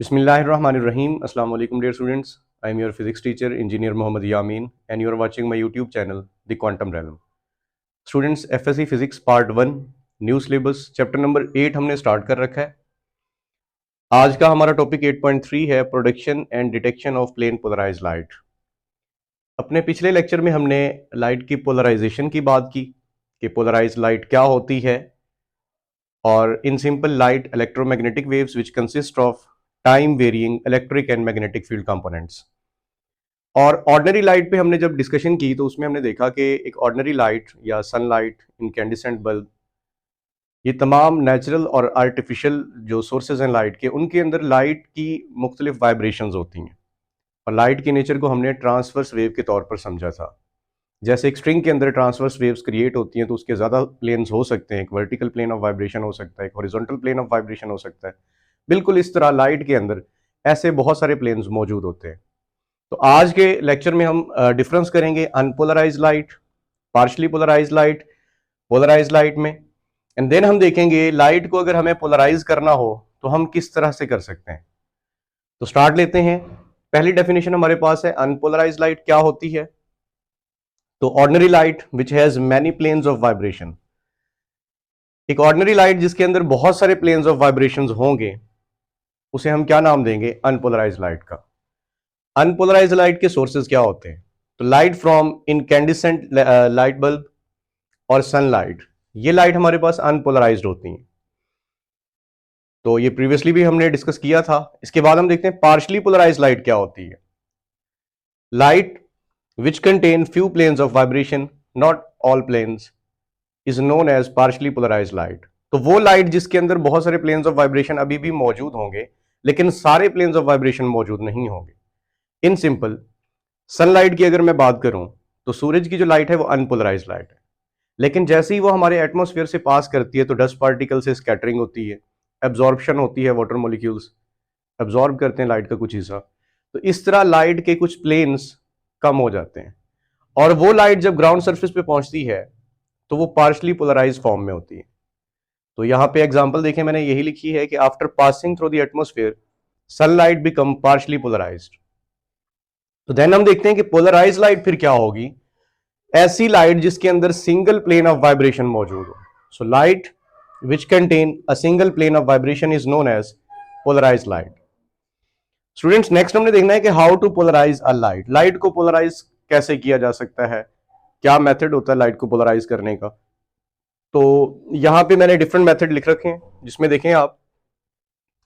Bismillahirrahmanirrahim. Assalamu alaikum dear students. I am your physics teacher, engineer Mohammad Yamin, and you are watching my YouTube channel, The Quantum Realm. Students, FSC Physics Part 1, new syllabus chapter number 8 हमने start कर रखा है। आज का हमारा topic 8.3 है production and detection of plane polarized light. अपने पिछले लेक्चर में हमने लाइट की पोलराइजेशन की बात की कि पोलराइज्ड लाइट क्या होती है, और in simple light electromagnetic waves which consist of time varying electric and magnetic field components. और ऑर्डिनरी लाइट पे हमने जब डिस्कशन की तो उसमें हमने देखा कि एक ऑर्डिनरी लाइट या सनलाइट, इनकैंडिसेंट बल्ब, ये तमाम नेचुरल और आर्टिफिशियल जो सोर्सेज हैं लाइट के, उनके अंदर लाइट की मुख्तलिफ वाइब्रेशंस होती हैं। और लाइट की नेचर को हमने ट्रांसवर्स वेव के तौर पर समझा था। जैसे एक स्ट्रिंग के अंदर ट्रांसवर्स वेव्स क्रिएट होती हैं तो उसके ज़्यादा प्लेन्स हो सकते हैं, एक वर्टिकल प्लेन ऑफ वाइब्रेशन हो सकता है, एक हॉरिजॉन्टल प्लेन ऑफ वाइब्रेशन हो सकता है। बिल्कुल इस तरह लाइट के अंदर ऐसे बहुत सारे प्लेन्स मौजूद होते हैं। तो आज के लेक्चर में हम डिफरेंस करेंगे unpolarize light, partially polarize light, polarize light में। एंड देन हम देखेंगे लाइट को अगर हमें पोलराइज करना हो तो हम किस तरह से कर सकते हैं। तो स्टार्ट लेते हैं। पहली डेफिनेशन हमारे पास है अनपोलराइज लाइट क्या होती है। तो ordinary light which has many planes of vibration. एक ऑर्डिनरी लाइट जिसके अंदर बहुत सारे प्लेन्स ऑफ वाइब्रेशंस होंगे उसे हम क्या नाम देंगे, अनपोलराइज लाइट का। अनपोलराइज लाइट के सोर्सेज क्या होते हैं, तो light from incandescent light bulb और सनलाइट, ये लाइट हमारे पास अनपोलराइज्ड होती हैं। तो ये प्रीवियसली भी हमने डिस्कस किया था। इसके बाद हम देखते हैं पार्शली पोलराइज लाइट क्या होती है। Light which contain few planes of vibration, not all planes, is known as partially polarize light. तो वो लाइट जिसके अंदर बहुत सारे प्लेन्स ऑफ वाइब्रेशन अभी भी मौजूद होंगे लेकिन सारे प्लेन्स ऑफ वाइब्रेशन मौजूद नहीं होंगे। इन सिंपल सनलाइट की अगर मैं बात करूं तो सूरज की जो लाइट है वो अनपोलराइज लाइट है, लेकिन जैसे ही वो हमारे एटमॉस्फेयर से पास करती है तो डस्ट पार्टिकल से स्कैटरिंग होती है, एब्जॉर्प्शन होती है, वाटर मॉलिक्यूल्स एब्जॉर्ब करते हैं लाइट का कुछ हिस्सा। तो इस तरह लाइट के कुछ प्लेन्स कम हो जाते हैं और वो लाइट जब ग्राउंड सरफेस पे पहुंचती है तो वो पार्शली पोलराइज फॉर्म में होती है। तो यहां पे एग्जांपल देखें, मैंने यही लिखी है कि after passing through the atmosphere sunlight become partially polarized. तो देन हम देखते हैं कि पोलराइज लाइट फिर क्या होगी, ऐसी लाइट जिसके अंदर सिंगल प्लेन ऑफ वाइब्रेशन मौजूद हो। So light which contain a single plane of vibration is known as polarize light. Students, next हमने देखना है कि how to polarize a light. Light को पोलराइज कैसे किया जा सकता है, क्या मेथड होता है लाइट को पोलराइज करने का। तो यहां पे मैंने डिफरेंट मेथड लिख रखे हैं जिसमें देखें आप,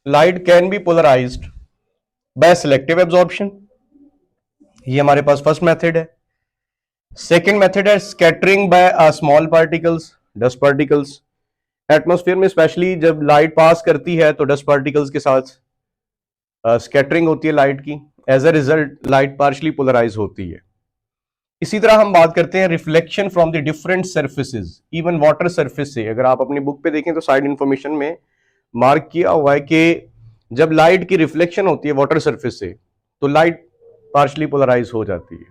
light can be polarized by selective absorption, ये हमारे पास फर्स्ट मेथड है। सेकेंड मेथड है scattering by small particles, dust particles. Atmosphere में स्पेशली जब लाइट पास करती है तो डस्ट पार्टिकल्स के साथ स्कैटरिंग होती है लाइट की, as a result light partially polarize होती है। इसी तरह हम बात करते हैं reflection from the different surfaces, even water surface से। अगर आप अपनी बुक पे देखें तो साइड इंफॉर्मेशन में मार्क किया हुआ है कि जब लाइट की रिफ्लेक्शन होती है वाटर सरफेस से तो लाइट पार्शली पोलराइज हो जाती है।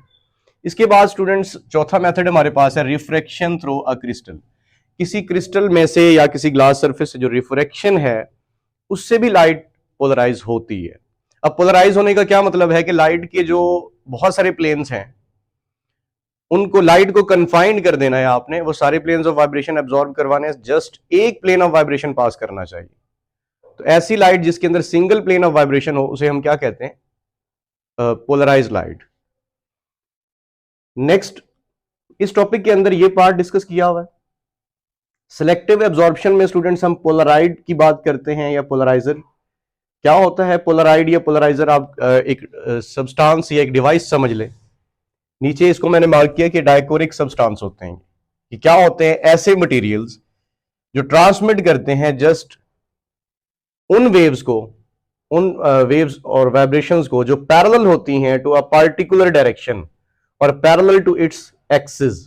इसके बाद स्टूडेंट्स चौथा मेथड हमारे पास है रिफ्रैक्शन थ्रू अ क्रिस्टल। किसी क्रिस्टल में से या किसी ग्लास सरफेस से जो रिफ्रैक्शन है उससे भी लाइट पोलराइज होती है। अब पोलराइज होने का क्या मतलब है कि लाइट के जो बहुत सारे प्लेन्स हैं उनको लाइट को कन्फाइंड कर देना है आपने, वो सारे प्लेन्स ऑफ वाइब्रेशन एब्जॉर्ब करवाने, जस्ट एक प्लेन ऑफ वाइब्रेशन पास करना चाहिए। तो ऐसी लाइट जिसके अंदर सिंगल प्लेन ऑफ वाइब्रेशन हो उसे हम क्या कहते हैं, पोलराइज लाइट। नेक्स्ट इस टॉपिक के अंदर ये पार्ट डिस्कस किया हुआ है। सिलेक्टिव एब्जॉर्प्शन में स्टूडेंट्स हम पोलराइड की बात करते हैं या पोलराइजर। क्या होता है पोलराइड या पोलराइजर, आप एक सब्सटेंस या एक डिवाइस समझ लें। नीचे इसको मैंने मार्क किया कि डायकोरिक सब्सटेंस होते हैं। कि क्या होते हैं, ऐसे मटेरियल्स जो ट्रांसमिट करते हैं जस्ट उन वेव्स को, उन वेव्स और वाइब्रेशंस को जो पैरेलल होती हैं टू अ पार्टिकुलर डायरेक्शन और पैरेलल टू इट्स एक्सिस।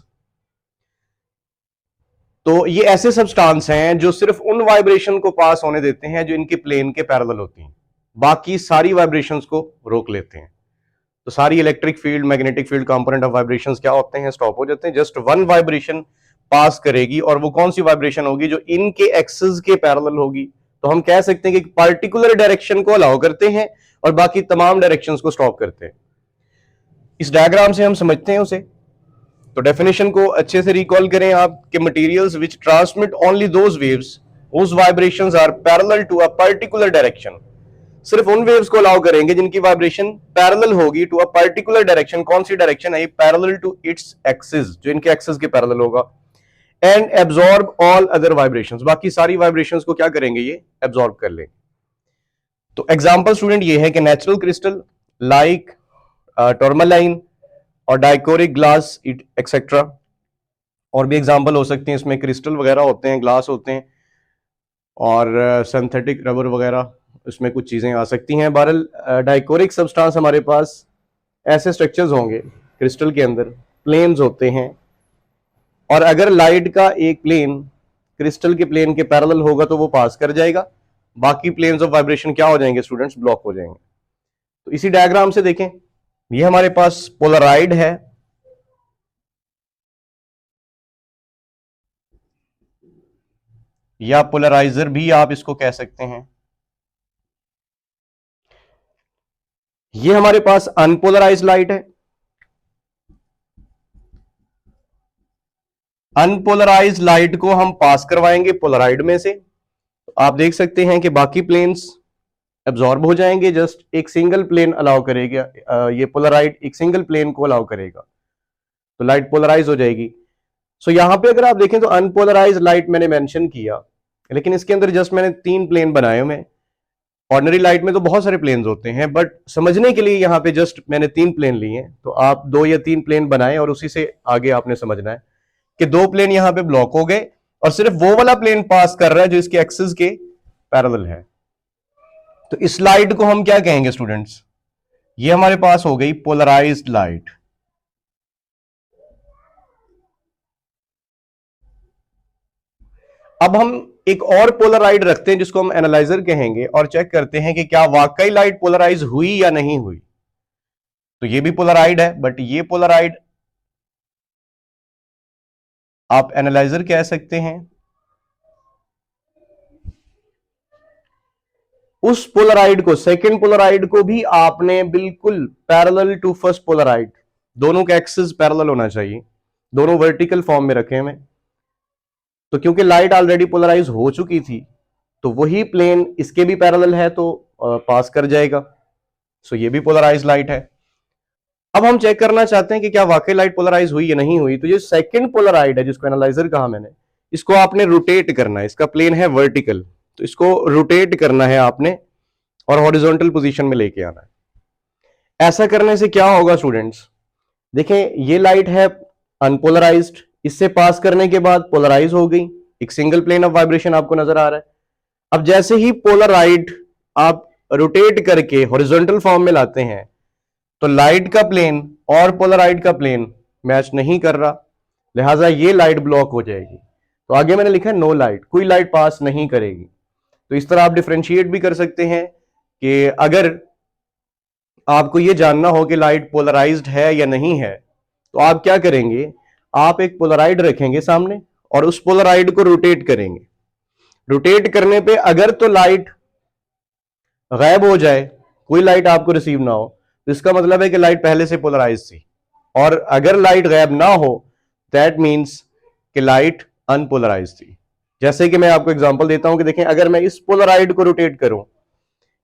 तो ये ऐसे सब्सटेंस हैं जो सिर्फ उन वाइब्रेशन को पास होने देते हैं जो इनके प्लेन के पैरेलल होती हैं, बाकी सारी वाइब्रेशंस को रोक लेते हैं। तो सारी electric field, magnetic field component of vibrations क्या होते हैं, स्टॉप हो जाते हैं। जस्ट वन वाइब्रेशन पास करेगी और वो कौन सी वाइब्रेशन होगी, जो इनके एक्सिस के पैरेलल होगी। तो हम कह सकते हैं कि पार्टिकुलर डायरेक्शन को अलाउ करते हैं और बाकी तमाम डायरेक्शंस को स्टॉप करते हैं। इस डायग्राम से हम समझते हैं उसे। तो डेफिनेशन को अच्छे से रिकॉल करें आप कि materials which transmit only those waves whose vibrations are parallel to a particular direction, सिर्फ उन वेव्स को अलाउ करेंगे जिनकी वाइब्रेशन पैरेलल होगी टू अ पर्टिकुलर डायरेक्शन। कौन सी डायरेक्शन है? पैरेलल टू इट्स एक्सिस, जो इनके एक्सिस के पैरेलल होगा। And absorb all other vibrations, बाकी सारी वाइब्रेशंस को क्या करेंगे? ये एब्जॉर्ब कर लेंगे। तो एग्जांपल स्टूडेंट ये है कि नेचुरल क्रिस्टल लाइक टर्मलाइन और डाइकोरिक ग्लास एक्सेट्रा, और भी एग्जांपल हो सकते हैं इसमें, क्रिस्टल वगैरह होते हैं, ग्लास होते हैं, और सिंथेटिक रबर वगैरह, इसमें कुछ चीजें आ सकती हैं। बहरहाल डाइकोरिक सब्सटेंस हमारे पास ऐसे स्ट्रक्चर्स होंगे क्रिस्टल के अंदर, प्लेन्स होते हैं, और अगर लाइट का एक प्लेन क्रिस्टल के प्लेन के पैरेलल होगा तो वो पास कर जाएगा, बाकी प्लेन्स ऑफ वाइब्रेशन क्या हो जाएंगे स्टूडेंट्स? ब्लॉक हो जाएंगे। तो इसी डायग्राम से देखें, ये हमारे पास पोलराइड है, या पोलराइजर भी आप इसको कह सकते हैं। ये हमारे पास अनपोलराइज्ड लाइट है। अनपोलराइज्ड लाइट को हम पास करवाएंगे पोलराइड में से, तो आप देख सकते हैं कि बाकी प्लेन्स एब्जॉर्ब हो जाएंगे, जस्ट एक सिंगल प्लेन अलाउ करेगा, ये पोलराइड एक सिंगल प्लेन को अलाउ करेगा, तो लाइट पोलराइज हो जाएगी। सो यहां पे अगर आप देखें तो अनपोलराइज्ड लाइट मैंने मेंशन किया, लेकिन इसके अंदर जस्ट मैंने 3 प्लेन बनाए हुए। ऑर्डिनरी लाइट में तो बहुत सारे प्लेन्स होते हैं, बट समझने के लिए यहाँ पे जस्ट मैंने 3 प्लेन लिए हैं, तो आप 2 या 3 प्लेन बनाएं और उसी से आगे आपने समझना है कि 2 प्लेन यहाँ पे ब्लॉक हो गए और सिर्फ वो वाला प्लेन पास कर रहा है जो इसके एक्सिस के पैरेलल है। तो इस लाइट को हम क्या कहेंगे स्टूडेंट्स? ये हमारे पास हो गई पोलराइज्ड लाइट। अब हम एक और पोलराइड रखते हैं जिसको हम एनालाइजर कहेंगे, और चेक करते हैं कि क्या वाकई लाइट पोलराइज हुई या नहीं हुई। तो ये भी पोलराइड है, बट ये पोलराइड आप एनालाइजर कह सकते हैं। उस पोलराइड को, सेकंड पोलराइड को भी आपने बिल्कुल पैरेलल टू फर्स्ट पोलराइड, दोनों के एक्सिस पैरेलल होना चाहिए, दोनों वर्टिकल फॉर्म में रखे हुए। तो क्योंकि लाइट ऑलरेडी पोलराइज हो चुकी थी, तो वही प्लेन इसके भी पैरेलल है, तो पास कर जाएगा। सो ये भी पोलराइज लाइट है। अब हम चेक करना चाहते हैं कि क्या वाकई लाइट पोलराइज हुई या नहीं हुई। तो ये सेकंड पोलराइड है जिसको एनालाइजर कहा मैंने, इसको आपने रोटेट करना है। इसका प्लेन है वर्टिकल, तो इसको रोटेट करना है आपने और हॉरिजॉन्टल पोजीशन में लेके आना है। ऐसा करने से क्या होगा स्टूडेंट्स? देखें, ये लाइट है अनपोलराइज्ड, इससे पास करने के बाद पोलराइज हो गई, एक सिंगल प्लेन ऑफ वाइब्रेशन आपको नजर आ रहा है। अब जैसे ही पोलराइड आप रोटेट करके हॉरिजॉन्टल फॉर्म में लाते हैं, तो लाइट का प्लेन और पोलराइड का प्लेन मैच नहीं कर रहा, लिहाजा ये लाइट ब्लॉक हो जाएगी। तो आगे मैंने लिखा है नो लाइट, कोई लाइट पास नहीं करेगी। तो इस तरह आप डिफरेंशिएट भी कर सकते हैं कि अगर आपको ये जानना हो कि लाइट पोलराइज्ड है या नहीं है, तो आप क्या करेंगे? आप एक पोलराइड रखेंगे सामने और उस पोलराइड को रोटेट करेंगे। रोटेट करने पे अगर तो लाइट गायब हो जाए, कोई लाइट आपको रिसीव ना हो, तो इसका मतलब है कि लाइट पहले से पोलराइज थी। और अगर लाइट गायब ना हो, दैट मीन्स कि लाइट अनपोलराइज थी। जैसे कि मैं आपको एग्जांपल देता हूं कि देखें, अगर मैं इस पोलराइड को रोटेट करूं,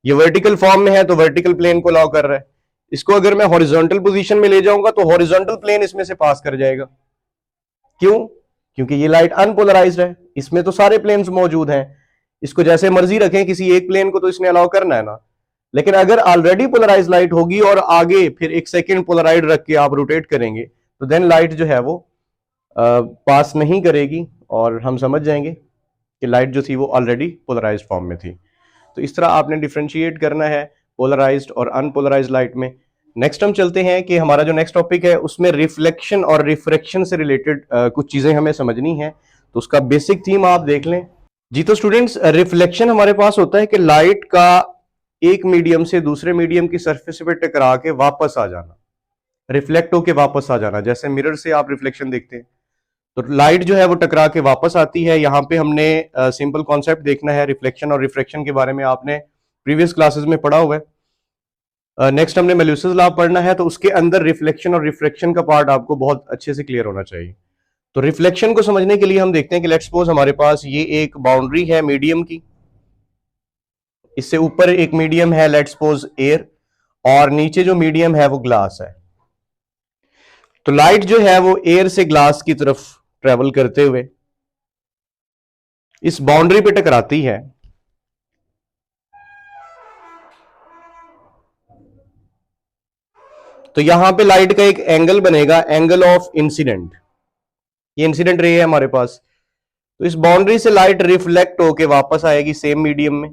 ये वर्टिकल फॉर्म में है तो वर्टिकल प्लेन को अलाउ कर रहा है। इसको अगर मैं हॉरिजॉन्टल पोजीशन में ले जाऊंगा तो हॉरिजॉन्टल प्लेन इसमें से पास कर जाएगा। क्यों? क्योंकि ये लाइट अनपोलराइज्ड है, इसमें तो सारे प्लेन्स मौजूद हैं। इसको जैसे मर्जी रखें, किसी एक प्लेन को तो इसने अलाउ करना है ना। लेकिन अगर ऑलरेडी पोलराइज लाइट होगी और आगे फिर एक सेकेंड पोलराइड रख के आप रोटेट करेंगे, तो देन लाइट जो है वो पास नहीं करेगी और हम समझ जाएंगे कि लाइट जो थी वो ऑलरेडी पोलराइज्ड फॉर्म में थी। तो इस तरह आपने डिफरेंशिएट करना है पोलराइज्ड और अनपोलराइज्ड लाइट में। नेक्स्ट हम चलते हैं कि हमारा जो नेक्स्ट टॉपिक है उसमें रिफ्लेक्शन और रिफ्रैक्शन से रिलेटेड कुछ चीजें हमें समझनी है। तो उसका बेसिक थीम आप देख लें जी। तो स्टूडेंट्स, रिफ्लेक्शन हमारे पास होता है कि लाइट का एक मीडियम से दूसरे मीडियम की सरफेस पे टकरा के वापस आ जाना, रिफ्लेक्ट होके वापस आ जाना। जैसे मिरर से आप रिफ्लेक्शन देखते हैं, तो लाइट जो है वो टकरा के वापस आती है। यहाँ पे हमने सिंपल कॉन्सेप्ट देखना है, रिफ्लेक्शन और रिफ्रैक्शन के बारे में आपने प्रीवियस क्लासेस में पढ़ा हुआ है। नेक्स्ट हमने मैल्यूसियस लॉ पढ़ना है, तो उसके अंदर रिफ्लेक्शन और रिफ्रैक्शन का पार्ट आपको बहुत अच्छे से क्लियर होना चाहिए। तो रिफ्लेक्शन को समझने के लिए हम देखते हैं कि लेट्स सपोज हमारे पास ये एक बाउंड्री है मीडियम की, इससे ऊपर एक मीडियम है लेट्स सपोज एयर, और नीचे जो मीडियम है वो ग्लास है। तो लाइट जो है वो एयर से ग्लास की तरफ ट्रेवल करते हुए इस बाउंड्री पे टकराती है। तो यहां पे लाइट का एक एंगल बनेगा, एंगल ऑफ इंसिडेंट। ये इंसिडेंट रे है हमारे पास। तो इस बाउंड्री से लाइट रिफ्लेक्ट होके वापस आएगी सेम मीडियम में,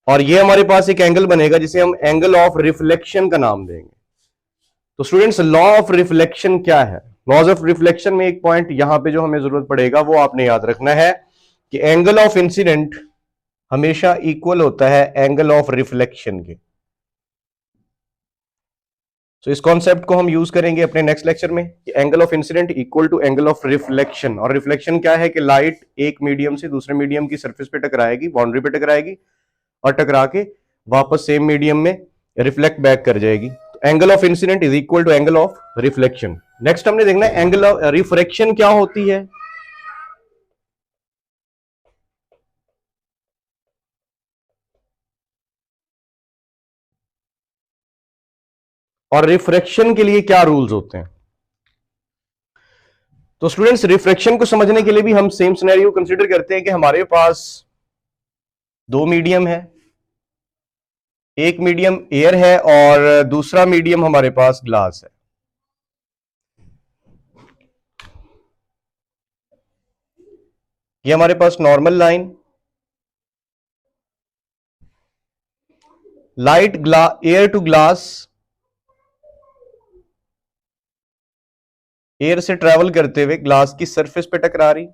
और ये हमारे पास एक एंगल बनेगा जिसे हम एंगल ऑफ रिफ्लेक्शन का नाम देंगे। तो स्टूडेंट्स, लॉ ऑफ रिफ्लेक्शन क्या है? लॉज ऑफ रिफ्लेक्शन में एक पॉइंट यहां पे जो हमें जरूरत पड़ेगा वो आपने याद रखना है कि एंगल ऑफ इंसिडेंट हमेशा इक्वल होता है एंगल ऑफ रिफ्लेक्शन के। तो इस कॉन्सेप्ट को हम यूज करेंगे अपने नेक्स्ट लेक्चर में कि angle of incident equal to angle of reflection. और रिफ्लेक्शन क्या है कि लाइट एक मीडियम से दूसरे मीडियम की सरफेस पे टकराएगी, बाउंड्री पे टकराएगी, और टकरा के वापस सेम मीडियम में रिफ्लेक्ट बैक कर जाएगी। Angle of incident is equal to angle of reflection. Next हमने देखना है एंगल ऑफ रिफ्रैक्शन क्या होती है। और रिफ्रैक्शन के लिए क्या रूल्स होते हैं। तो स्टूडेंट्स, रिफ्रैक्शन को समझने के लिए भी हम सेम सिनेरियो कंसीडर करते हैं कि हमारे पास दो मीडियम है, एक मीडियम एयर है और दूसरा मीडियम हमारे पास ग्लास है। ये हमारे पास normal line, light air to glass, air से ट्रेवल करते हुए ग्लास की सरफेस पे टकरा रही।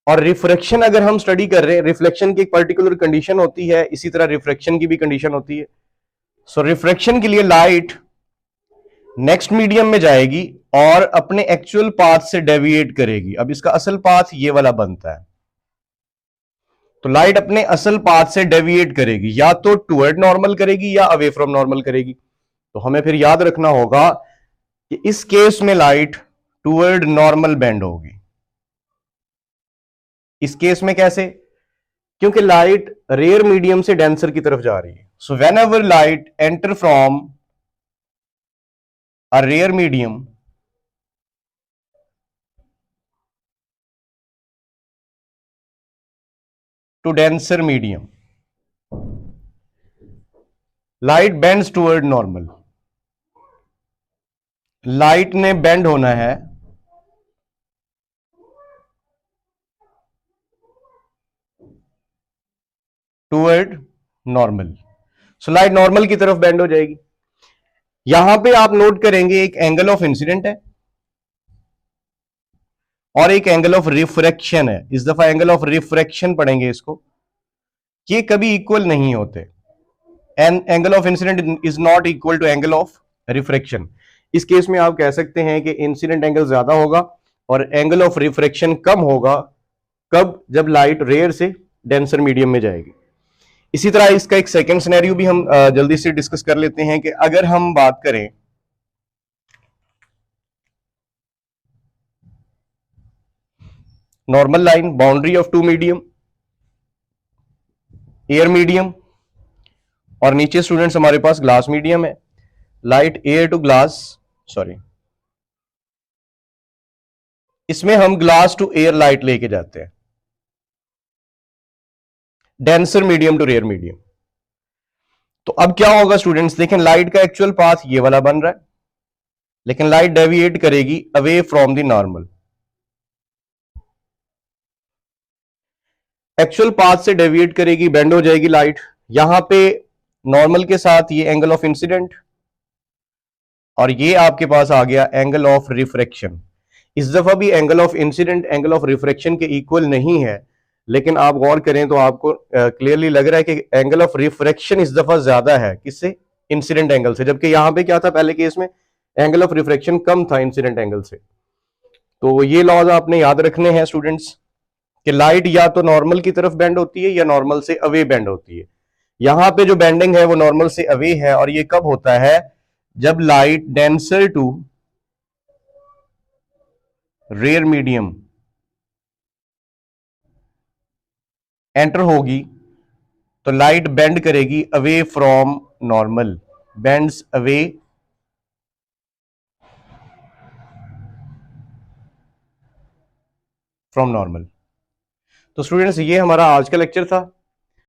और रिफ्रैक्शन अगर हम स्टडी कर रहे हैं, रिफ्लेक्शन की एक पर्टिकुलर कंडीशन होती है, इसी तरह रिफ्रैक्शन की भी कंडीशन होती है। सो रिफ्रैक्शन के लिए लाइट नेक्स्ट मीडियम में जाएगी और अपने एक्चुअल पाथ से डेविएट करेगी। अब इसका असल पाथ ये वाला बनता है। तो लाइट अपने असल पाथ से डेविएट करेगी, या तो टुवर्ड नॉर्मल करेगी या अवे फ्रॉम नॉर्मल करेगी। तो हमें फिर याद रखना होगा कि इस केस में लाइट टुवर्ड नॉर्मल बेंड होगी। इस केस में कैसे? क्योंकि लाइट रेयर मीडियम से डेंसर की तरफ जा रही है। So whenever light enter from a rare medium to denser medium, light bends toward normal. Light ने बेंड होना है toward normal. So light normal की तरफ बेंड हो जाएगी। यहां पे आप नोट करेंगे एक एंगल ऑफ इंसिडेंट है और एक एंगल ऑफ रिफ्रैक्शन है। इस दफा एंगल ऑफ रिफ्रैक्शन पढ़ेंगे इसको। ये कभी इक्वल नहीं होते। And angle of incident is not equal to angle of refraction. इस केस में आप कह सकते हैं कि इंसिडेंट एंगल ज्यादा होगा और एंगल ऑफ रिफ्रैक्शन कम होगा। कब? जब लाइट रेयर से डेंसर मीडियम में जाएगी। इसी तरह इसका एक सेकंड सिनेरियो भी हम जल्दी से डिस्कस कर लेते हैं कि अगर हम बात करें normal line, boundary of two medium, air medium और नीचे स्टूडेंट्स हमारे पास ग्लास मीडियम है। Light air to glass, sorry, इसमें हम ग्लास टू एयर लाइट लेके जाते हैं, denser medium to rare medium. तो अब क्या होगा स्टूडेंट्स, देखें लाइट का एक्चुअल पाथ ये वाला बन रहा है, लेकिन लाइट डेविएट करेगी away from the normal. Actual path से डेविएट करेगी, बेंड हो जाएगी लाइट। यहां पे नॉर्मल के साथ ये एंगल ऑफ इंसिडेंट और ये आपके पास आ गया एंगल ऑफ रिफ्रैक्शन। इस दफा भी angle of incident angle of refraction के इक्वल नहीं है, लेकिन आप गौर करें तो आपको क्लियरली लग रहा है कि एंगल ऑफ रिफ्रैक्शन इस दफा ज्यादा है। किससे? इंसिडेंट एंगल से। जबकि यहां पे क्या था पहले केस में? एंगल ऑफ रिफ्रैक्शन कम था इंसिडेंट एंगल से। तो ये लॉज आपने याद रखने हैं स्टूडेंट्स कि लाइट या तो नॉर्मल की तरफ बेंड होती है या नॉर्मल से अवे बेंड होती है। यहां पे जो बेंडिंग है वो नॉर्मल से अवे है, और ये कब होता है? जब light denser to rare medium enter होगी तो लाइट बेंड करेगी away from normal, bends away from normal. तो स्टूडेंट्स ये हमारा आज का लेक्चर था।